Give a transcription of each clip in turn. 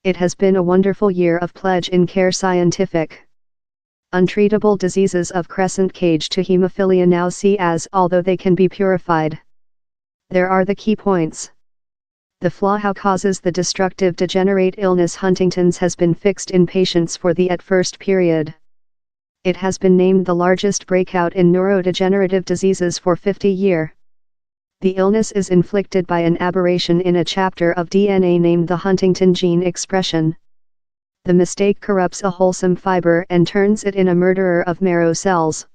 It has been a wonderful year of pledge in care scientific. Untreatable diseases of crescent cage to hemophilia now see as, although they can be purified. There are the key points. The flaw how causes the destructive degenerate illness Huntington's has been fixed in patients for the at first period. It has been named the largest breakout in neurodegenerative diseases for 50 years. The illness is inflicted by an aberration in a chapter of DNA named the Huntington gene expression. The mistake corrupts a wholesome fiber and turns it in a murderer of marrow cells.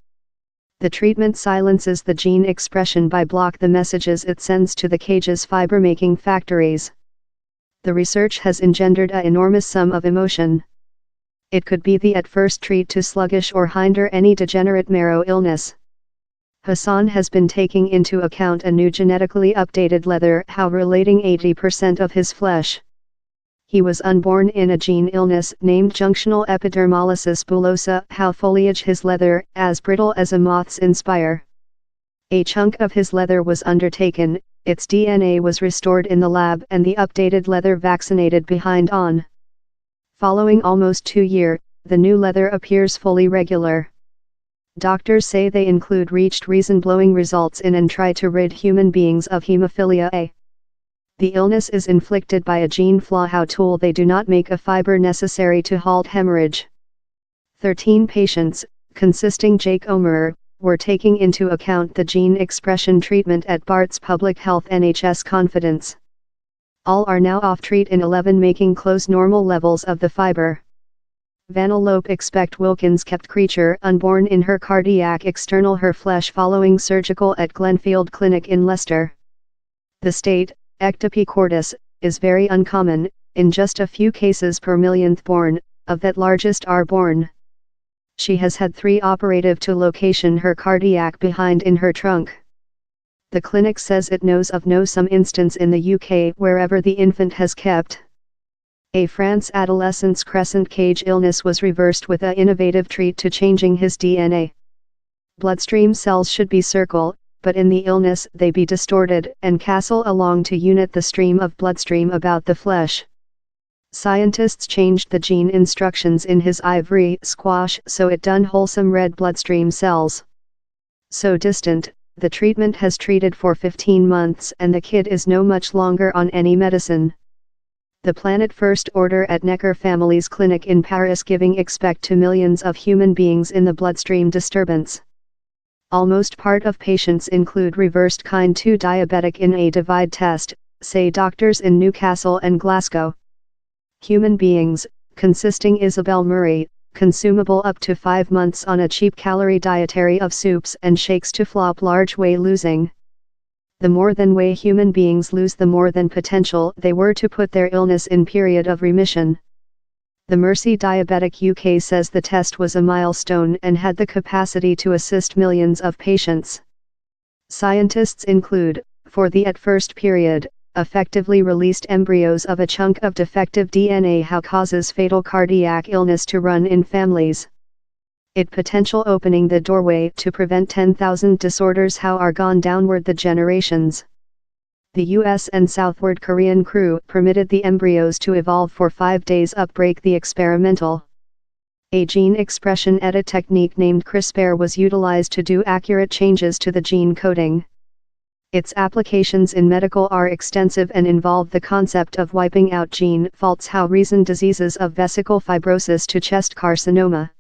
The treatment silences the gene expression by block the messages it sends to the cage's fiber-making factories. The research has engendered an enormous sum of emotion. It could be the at first treat to sluggish or hinder any degenerate marrow illness. Hassan has been taking into account a new genetically updated leather how relating 80% of his flesh. He was unborn in a gene illness named junctional epidermolysis bullosa how foliage his leather as brittle as a moth's inspire. A chunk of his leather was undertaken, its DNA was restored in the lab and the updated leather vaccinated behind on. Following almost 2 years, the new leather appears fully regular. Doctors say they include reached reason-blowing results in and try to rid human beings of hemophilia A. The illness is inflicted by a gene flaw how tool they do not make a fiber necessary to halt hemorrhage. 13 patients, consisting Jake Omerer, were taking into account the gene expression treatment at Bart's Public Health NHS Confidence. All are now off treat in 11 making close normal levels of the fiber. Vanellope expect Wilkins kept creature unborn in her cardiac external her flesh following surgical at Glenfield Clinic in Leicester. The state, ectopy cordis, is very uncommon, in just a few cases per millionth born, of that largest are born. She has had 3 operative to location her cardiac behind in her trunk. The clinic says it knows of no some instance in the UK wherever the infant has kept. A France adolescent's crescent cage illness was reversed with an innovative treat to changing his DNA. Bloodstream cells should be circle, but in the illness they be distorted and castle along to unit the stream of bloodstream about the flesh. Scientists changed the gene instructions in his ivory squash so it done wholesome red bloodstream cells. So distant, the treatment has treated for 15 months and the kid is no much longer on any medicine. The Planet First order at Necker Family's clinic in Paris giving expect to millions of human beings in the bloodstream disturbance. Almost part of patients include reversed kind 2 diabetic in a divide test, say doctors in Newcastle and Glasgow. Human beings, consisting Isabel Murray, consumable up to 5 months on a cheap calorie dietary of soups and shakes to flop large weight losing. The more than way human beings lose the more than potential they were to put their illness in period of remission. The Mercy Diabetic UK says the test was a milestone and had the capacity to assist millions of patients. Scientists include, for the at first period, effectively released embryos of a chunk of defective DNA how causes fatal cardiac illness to run in families. It potential opening the doorway to prevent 10,000 disorders how are gone downward the generations. The US and Southward Korean crew permitted the embryos to evolve for 5 days upbreak the experimental. A gene expression edit technique named CRISPR was utilized to do accurate changes to the gene coding. Its applications in medical are extensive and involve the concept of wiping out gene faults how reason diseases of vesicle fibrosis to chest carcinoma.